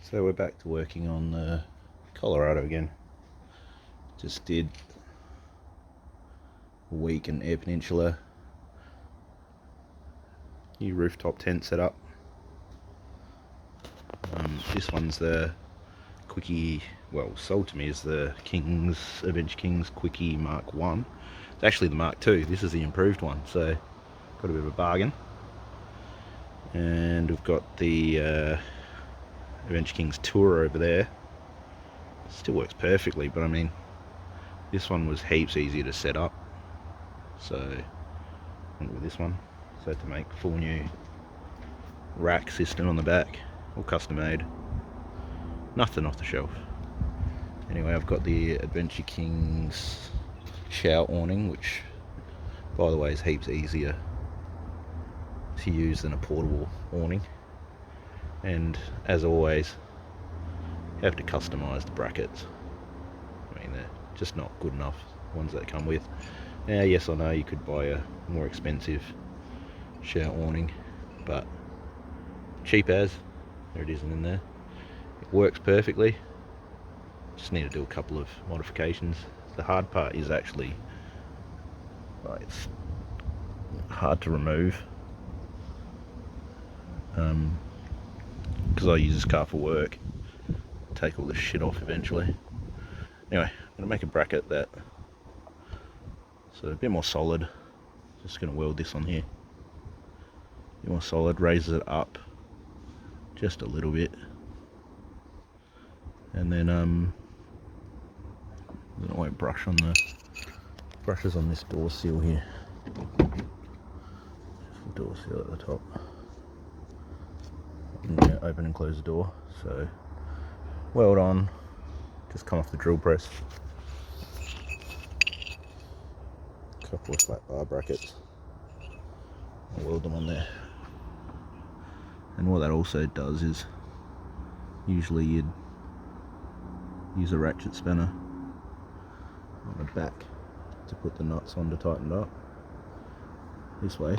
So we're back to working on the Colorado again. Just did a week in Air Peninsula. New rooftop tent setup. This one's the Quickie, well, sold to me as the Adventure Kings Quickie Mark 1. It's actually the Mark 2. This is the improved one, so got a bit of a bargain. And we've got the Adventure Kings Tour over there. Still works perfectly, but I mean, this one was heaps easier to set up, so I went with this one. So I had to make full new rack system on the back, all custom made, nothing off the shelf. Anyway, I've got the Adventure Kings shower awning, which by the way is heaps easier to use than a portable awning, and as always you have to customize the brackets. I mean, they're just not good enough, ones that come with. Now yes, I know you could buy a more expensive shower awning, but cheap as, there it is in there. It works perfectly, just need to do a couple of modifications. The hard part is actually, it's hard to remove, because I use this car for work. Take all this shit off eventually. Anyway, I'm going to make a bracket that so a bit more solid. Just going to weld this on here. A bit more solid, raises it up just a little bit, and then I won't brush on the brushes on this door seal here. Just the door seal at the top. I'm going to open and close the door. So weld on, just come off the drill press. Couple of flat bar brackets. I'll weld them on there. And what that also does is, usually you'd use a ratchet spanner on the back to put the nuts on to tighten it up. This way,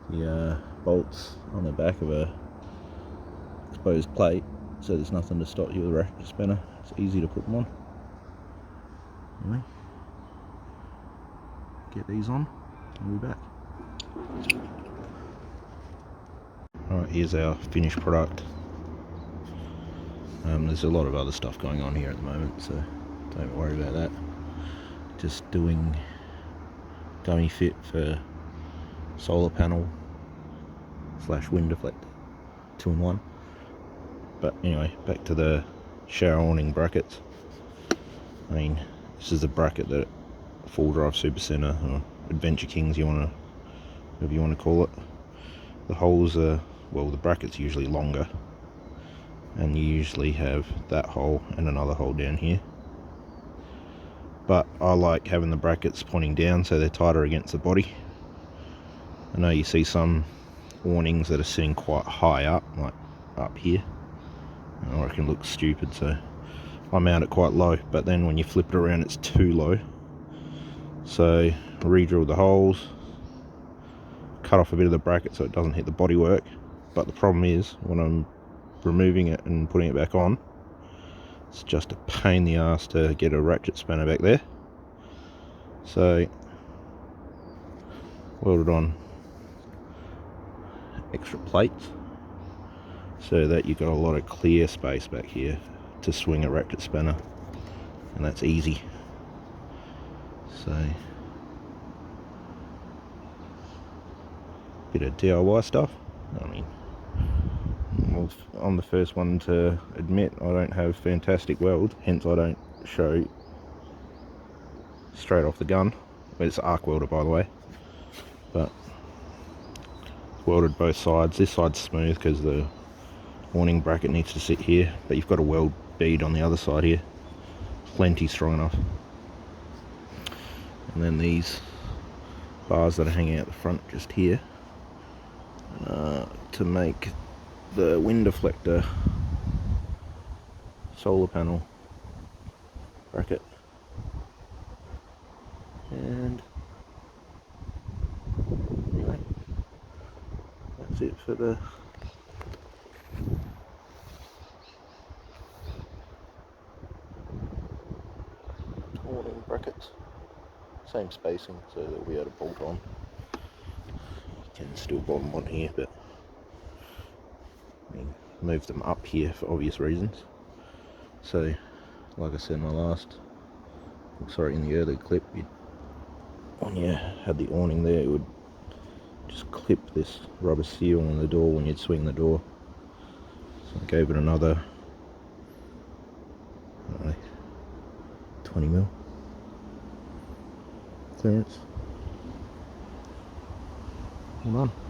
the bolts on the back of a exposed plate, so there's nothing to stop you with a ratchet spanner. It's easy to put them on. Anyway, get these on and we'll be back. Alright, here's our finished product. There's a lot of other stuff going on here at the moment, so don't worry about that. Just doing dummy fit for solar panel / wind deflector, 2-in-1. But anyway, back to the shower awning brackets. I mean, this is a bracket that full drive Super Center or Adventure Kings, whatever you want to call it. The holes are, well, the bracket's usually longer, and you usually have that hole and another hole down here. But I like having the brackets pointing down so they're tighter against the body. I know you see some awnings that are sitting quite high up, like up here. I reckon it looks stupid, so I mount it quite low, but then when you flip it around it's too low. So re-drill the holes, cut off a bit of the bracket so it doesn't hit the bodywork. But the problem is, when I'm removing it and putting it back on, it's just a pain in the ass to get a ratchet spanner back there. So welded on extra plates so that you've got a lot of clear space back here to swing a ratchet spanner, and that's easy. So bit of DIY stuff. I mean, well, I'm the first one to admit I don't have fantastic weld, hence I don't show straight off the gun. It's arc welder, by the way, but welded both sides. This side's smooth because the awning bracket needs to sit here, but you've got a weld bead on the other side here, plenty strong enough. And then these bars that are hanging out the front just here, to make the wind deflector solar panel bracket. And anyway, that's it for the sockets, same spacing, so they'll be able to bolt on. You can still bolt them on here, but I mean, move them up here for obvious reasons. So, like I said in my last, sorry, in the earlier clip, when you had the awning there, it would just clip this rubber seal on the door when you'd swing the door. So I gave it another, I don't know, 20mm clearance. Hold on.